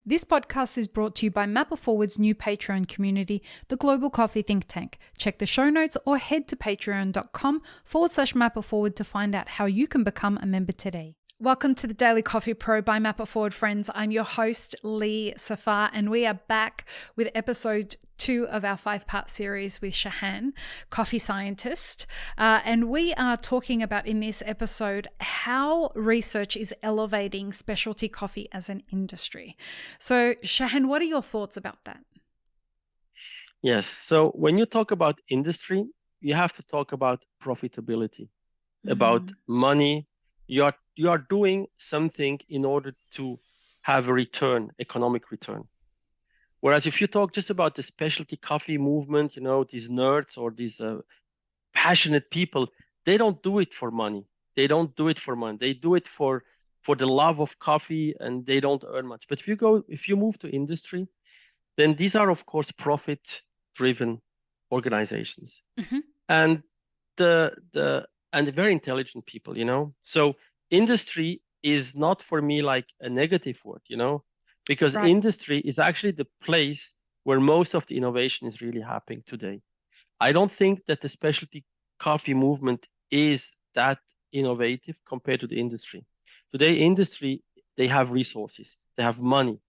This podcast is brought to you by Mapper Forward's new Patreon community, the Global Coffee Think Tank. Check the show notes or head to patreon.com/mapperforward to find out how you can become a member today. Welcome to the Daily Coffee Pro by Mapper Forward, friends. I'm your host, Lee Safar, and we are back with episode 2 of our 5-part series with Chahan, coffee scientist. And we are talking about in this episode how research is elevating specialty coffee as an industry. So, Chahan, what are your thoughts about that? Yes. So when you talk about industry, you have to talk about profitability, about money. You are doing something in order to have a return, economic return. Whereas if you talk just about the specialty coffee movement, these nerds or these passionate people, they don't do it for money. They don't do it for money. They do it for the love of coffee, and they don't earn much. But if you move to industry, then these are, of course, profit-driven organizations. And and very intelligent people, So industry is not for me like a negative word, because Right. Industry is actually the place where most of the innovation is really happening today. I don't think that the specialty coffee movement is that innovative compared to the industry. Today, industry, they have resources, they have money.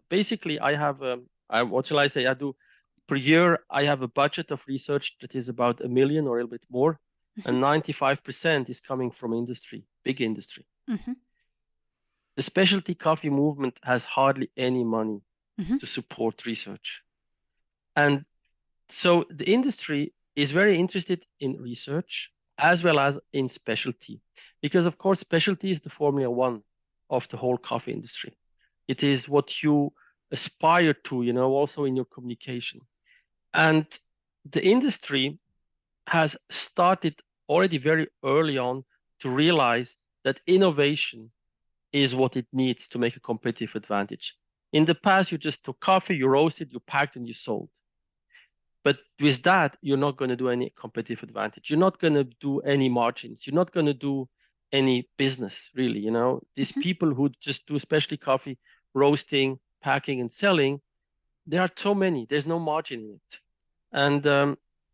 Basically, I have, what shall I say? Per year, I have a budget of research that is about $1 million or a little bit more, and 95% is coming from industry, big industry. The specialty coffee movement has hardly any money to support research. And so the industry is very interested in research as well as in specialty, because of course, specialty is the Formula One of the whole coffee industry. It is what you aspire to, also in your communication. And the industry has started already very early on to realize that innovation is what it needs to make a competitive advantage. In the past, you just took coffee, you roasted, you packed, and you sold. But with that, you're not going to do any competitive advantage. You're not going to do any margins. You're not going to do any business, really. These people who just do specialty coffee, roasting, packing, and selling, there are so many. There's no margin in it. And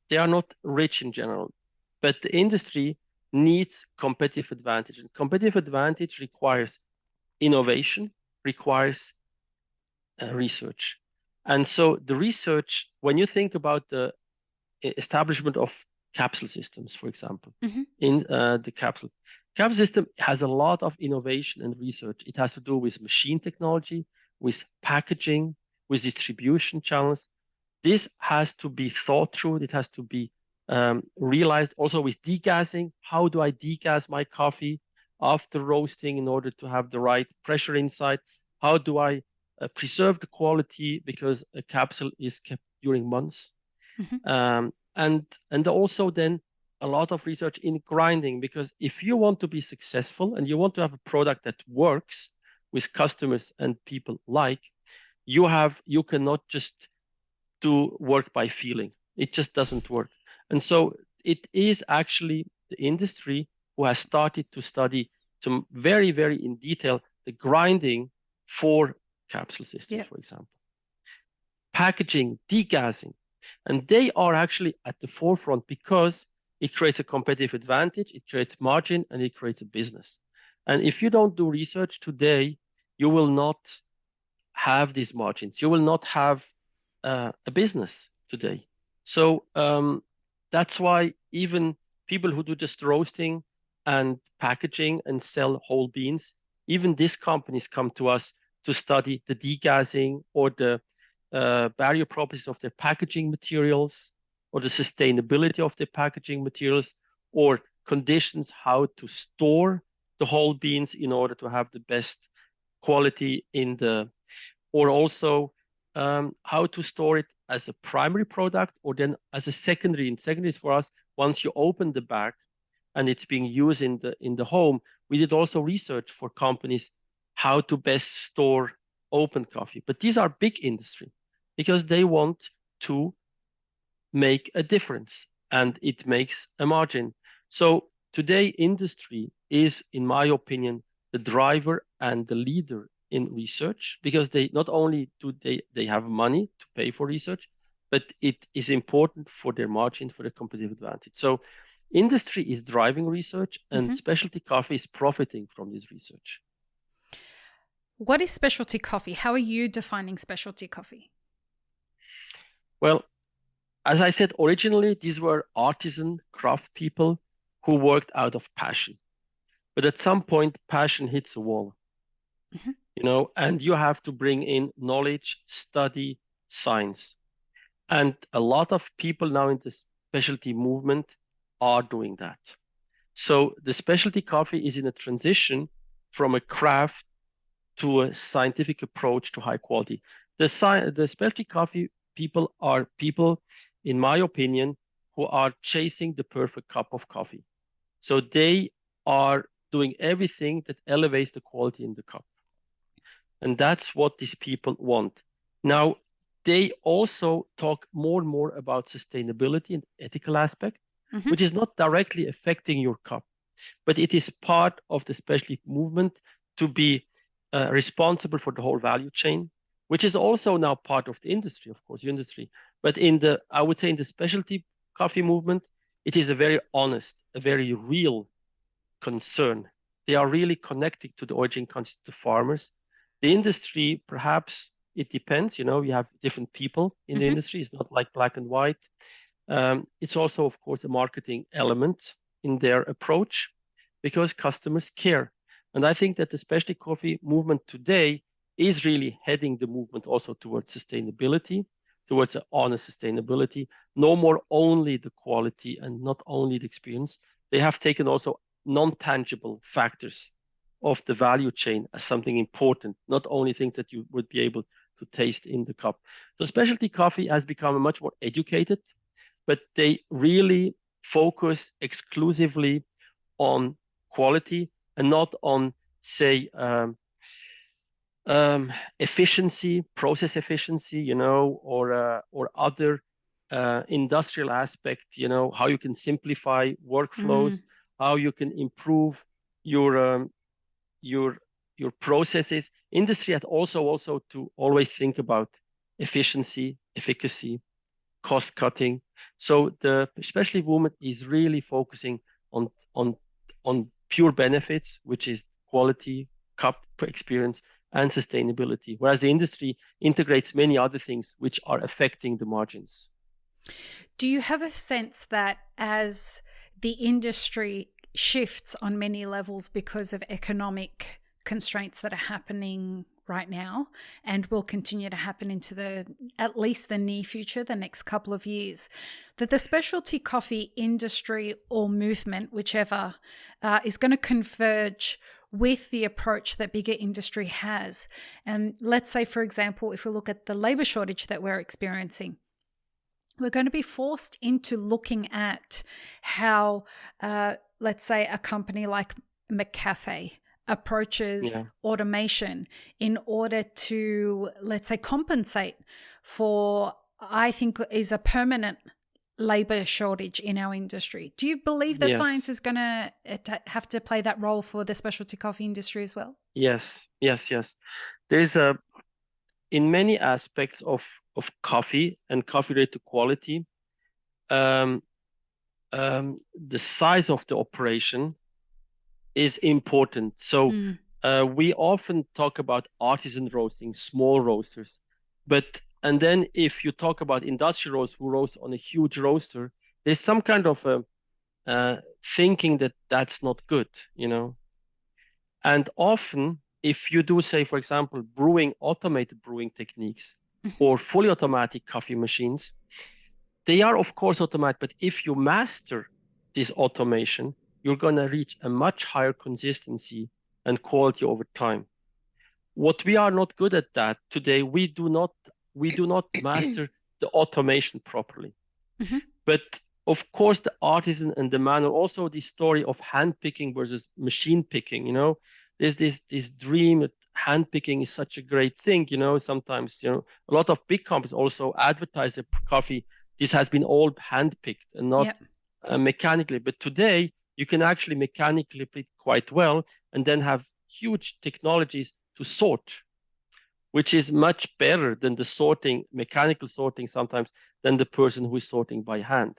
they are not rich in general. But the industry needs competitive advantage. And competitive advantage requires innovation, requires research. And so the research, when you think about the establishment of capsule systems, for example, in the capsule system has a lot of innovation and research. It has to do with machine technology, with packaging, with distribution channels. This has to be thought through. It has to be realized also with degassing. How do I degas my coffee after roasting in order to have the right pressure inside? How do I preserve the quality, because a capsule is kept during months? And also then a lot of research in grinding, because if you want to be successful and you want to have a product that works with customers and people you cannot just do work by feeling. It just doesn't work. And so it is actually the industry who has started to study some very, very in detail the grinding for capsule systems, for example. Packaging, degassing. And they are actually at the forefront because it creates a competitive advantage, it creates margin, and it creates a business. And if you don't do research today, you will not have these margins. You will not have a business today. So that's why even people who do just roasting and packaging and sell whole beans, even these companies come to us to study the degassing or the barrier properties of their packaging materials, or the sustainability of their packaging materials, or conditions how to store the whole beans in order to have the best quality or also how to store it as a primary product or then as a secondary. And secondary is for us, once you open the bag and it's being used in the home, we did also research for companies how to best store open coffee. But these are big industry because they want to make a difference and it makes a margin. So today industry is, in my opinion, the driver and the leader in research because they not only do they have money to pay for research, but it is important for their margin, for their competitive advantage. So industry is driving research and specialty coffee is profiting from this research. What is specialty coffee? How are you defining specialty coffee? Well, as I said, originally, these were artisan craft people who worked out of passion. But at some point, passion hits a wall, and you have to bring in knowledge, study, science. And a lot of people now in the specialty movement are doing that. So the specialty coffee is in a transition from a craft to a scientific approach to high quality. The specialty coffee people are people, in my opinion, who are chasing the perfect cup of coffee. So they are doing everything that elevates the quality in the cup. And that's what these people want. Now, they also talk more and more about sustainability and ethical aspect, which is not directly affecting your cup, but it is part of the specialty movement to be responsible for the whole value chain, which is also now part of the industry, of course, industry. But I would say in the specialty coffee movement, it is a very honest, a very real concern. They are really connected to the origin countries, the farmers. The industry, perhaps it depends, you have different people in the industry. It's not like black and white. It's also, of course, a marketing element in their approach because customers care. And I think that the specialty coffee movement today is really heading the movement also towards sustainability, towards honest sustainability, no more only the quality and not only the experience. They have taken also non-tangible factors of the value chain as something important, not only things that you would be able to taste in the cup. So specialty coffee has become much more educated, but they really focus exclusively on quality and not on, say, efficiency, process efficiency, or other industrial aspect, how you can simplify workflows, how you can improve your processes. Industry had also to always think about efficiency, efficacy, cost cutting. So the specialty movement is really focusing on pure benefits, which is quality, cup experience, and sustainability, whereas the industry integrates many other things which are affecting the margins. Do you have a sense that as the industry shifts on many levels because of economic constraints that are happening right now and will continue to happen into at least the near future, the next couple of years, that the specialty coffee industry or movement, whichever, is going to converge with the approach that bigger industry has? And let's say, for example, if we look at the labor shortage that we're experiencing, we're going to be forced into looking at how, let's say, a company like McCafe approaches automation in order to, let's say, compensate for, I think, is a permanent labor shortage in our industry. Do you believe that science is going to have to play that role for the specialty coffee industry as well? Yes. There's in many aspects of coffee and coffee related to quality, the size of the operation is important. So we often talk about artisan roasting, small roasters, and then if you talk about industrial roasters who roast on a huge roaster, there's some kind of thinking that that's not good, And often, if you do, say, for example, automated brewing techniques or fully automatic coffee machines, they are, of course, automatic. But if you master this automation, you're going to reach a much higher consistency and quality over time. What we are not good at that today, we do not master the automation properly. But of course, the artisan and the manual, also the story of hand picking versus machine picking, there's this dream that hand picking is such a great thing, sometimes, a lot of big companies also advertise their coffee. This has been all hand picked and not mechanically. But today you can actually mechanically pick quite well and then have huge technologies to sort which is much better than the sorting, mechanical sorting sometimes, than the person who is sorting by hand.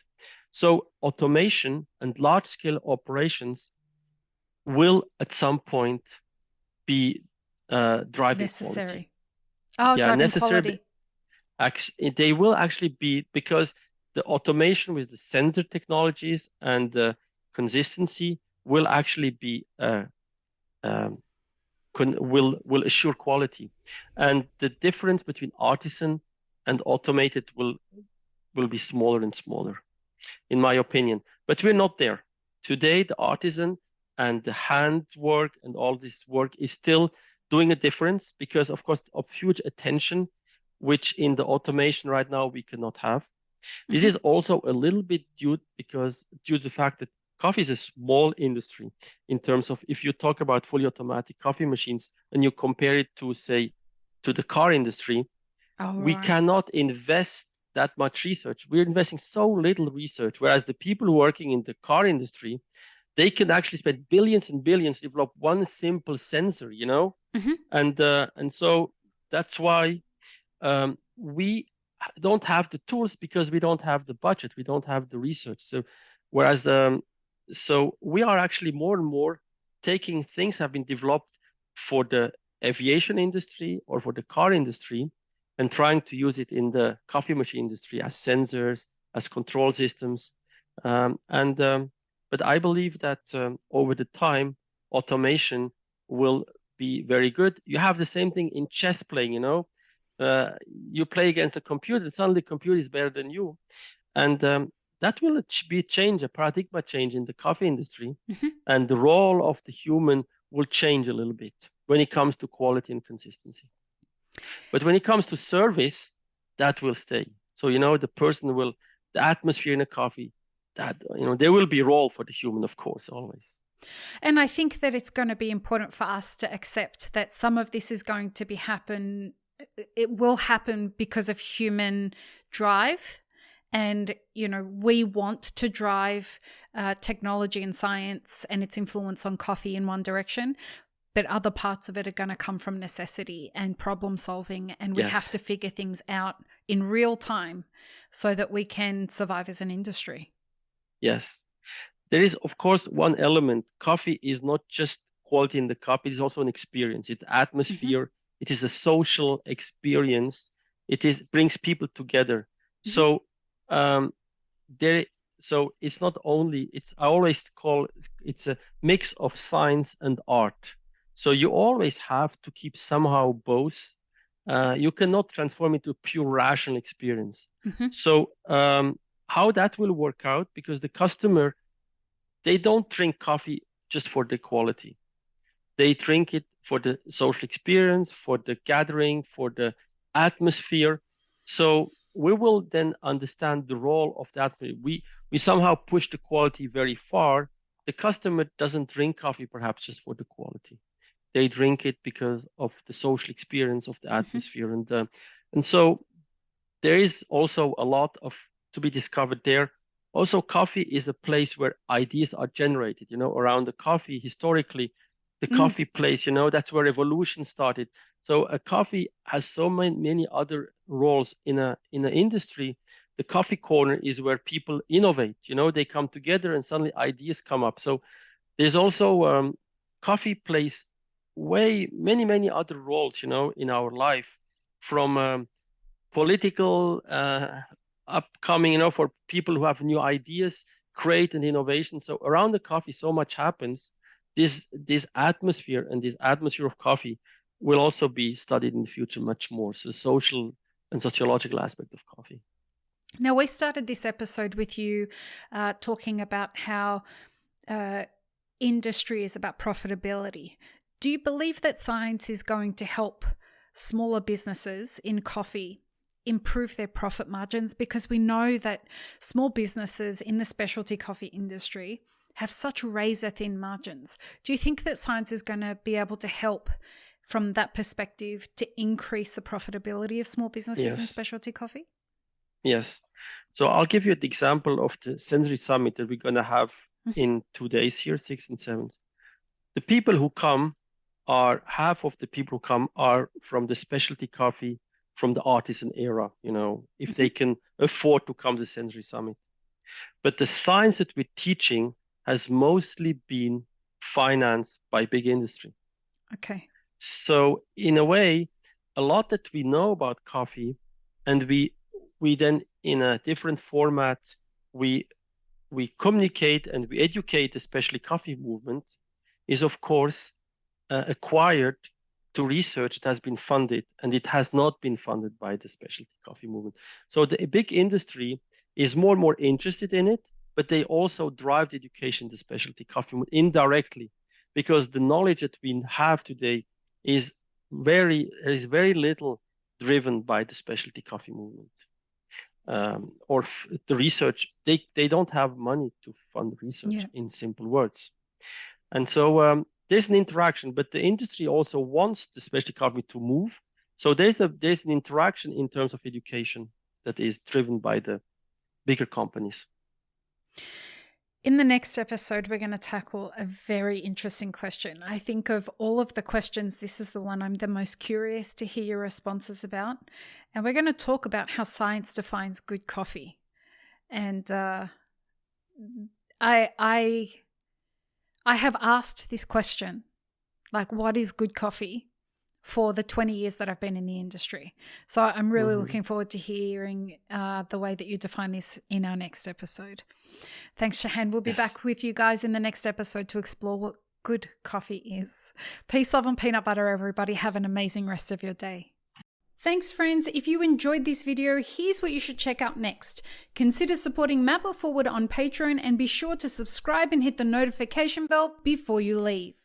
So automation and large-scale operations will at some point be driving necessary. Quality. Driving necessary. Quality. They will actually be, because the automation with the sensor technologies and the consistency will actually be will assure quality, and the difference between artisan and automated will be smaller and smaller, in my opinion. But we're not there today. The artisan and the handwork and all this work is still doing a difference because, of course, of huge attention, which in the automation right now we cannot have. This is also a little bit due to the fact that coffee is a small industry in terms of, if you talk about fully automatic coffee machines and you compare it to, say, to the car industry, we cannot invest that much research. We're investing so little research, whereas the people working in the car industry, they can actually spend billions and billions to develop one simple sensor, you know? And so that's why we don't have the tools, because we don't have the budget, we don't have the research. So whereas so we are actually more and more taking things have been developed for the aviation industry or for the car industry and trying to use it in the coffee machine industry as sensors, as control systems. But I believe that over the time, automation will be very good. You have the same thing in chess playing, you know. You play against a computer, and suddenly the computer is better than you. And that will be a paradigm change in the coffee industry. And the role of the human will change a little bit when it comes to quality and consistency. But when it comes to service, that will stay. So, you know, the atmosphere in a coffee, that, you know, there will be a role for the human, of course, always. And I think that it's going to be important for us to accept that some of this is going to it will happen because of human drive. And, you know, we want to drive technology and science and its influence on coffee in one direction, but other parts of it are going to come from necessity and problem solving. And we have to figure things out in real time so that we can survive as an industry. Yes. There is, of course, one element. Coffee is not just quality in the cup. It is also an experience. It's atmosphere. It is a social experience. Brings people together. So it's not only, I always call it's a mix of science and art. So you always have to keep somehow both. You cannot transform it to a pure rational experience. So how that will work out, because the customer, they don't drink coffee just for the quality. They drink it for the social experience, for the gathering, for the atmosphere. So we will then understand the role of that. We somehow push the quality very far. The customer doesn't drink coffee perhaps just for the quality. They drink it because of the social experience of the atmosphere. And so there is also a lot to be discovered there. Also, coffee is a place where ideas are generated, you know, around the coffee. Historically, the coffee place, you know, that's where evolution started. So a coffee has so many other roles in an industry. The coffee corner is where people innovate, you know, they come together and suddenly ideas come up. So there's also coffee plays many other roles, you know, in our life, from political upcoming, you know, for people who have new ideas, create an innovation. So around the coffee, so much happens. This atmosphere and this atmosphere of coffee will also be studied in the future much more. So social and sociological aspect of coffee. Now, we started this episode with you talking about how industry is about profitability. Do you believe that science is going to help smaller businesses in coffee improve their profit margins? Because we know that small businesses in the specialty coffee industry have such razor-thin margins. Do you think that science is going to be able to help from that perspective to increase the profitability of small businesses in specialty coffee? Yes. So I'll give you the example of the Sensory Summit that we're going to have in 2 days here, 6th and 7th. The people who come, are half of the people who come are from the specialty coffee, from the artisan era, if they can afford to come to the Sensory Summit. But the science that we're teaching has mostly been financed by big industry. Okay. So in a way, a lot that we know about coffee, and we then in a different format, we communicate and we educate, especially coffee movement, is of course acquired to research that has been funded, and it has not been funded by the specialty coffee movement. So the big industry is more and more interested in it, but they also drive the education, the specialty coffee movement indirectly, because the knowledge that we have today is very little driven by the specialty coffee movement. Or the research, they don't have money to fund research, in simple words. And so there's an interaction, but the industry also wants the specialty coffee to move. So there's an interaction in terms of education that is driven by the bigger companies. In the next episode, we're going to tackle a very interesting question. I think of all of the questions, this is the one I'm the most curious to hear your responses about. And we're going to talk about how science defines good coffee. And I have asked this question, like, what is good coffee, for the 20 years that I've been in the industry. So I'm really looking forward to hearing the way that you define this in our next episode. Thanks, Chahan. We'll be back with you guys in the next episode to explore what good coffee is. Peace, love, and peanut butter, everybody. Have an amazing rest of your day. Thanks, friends. If you enjoyed this video, here's what you should check out next. Consider supporting Map It Forward on Patreon, and be sure to subscribe and hit the notification bell before you leave.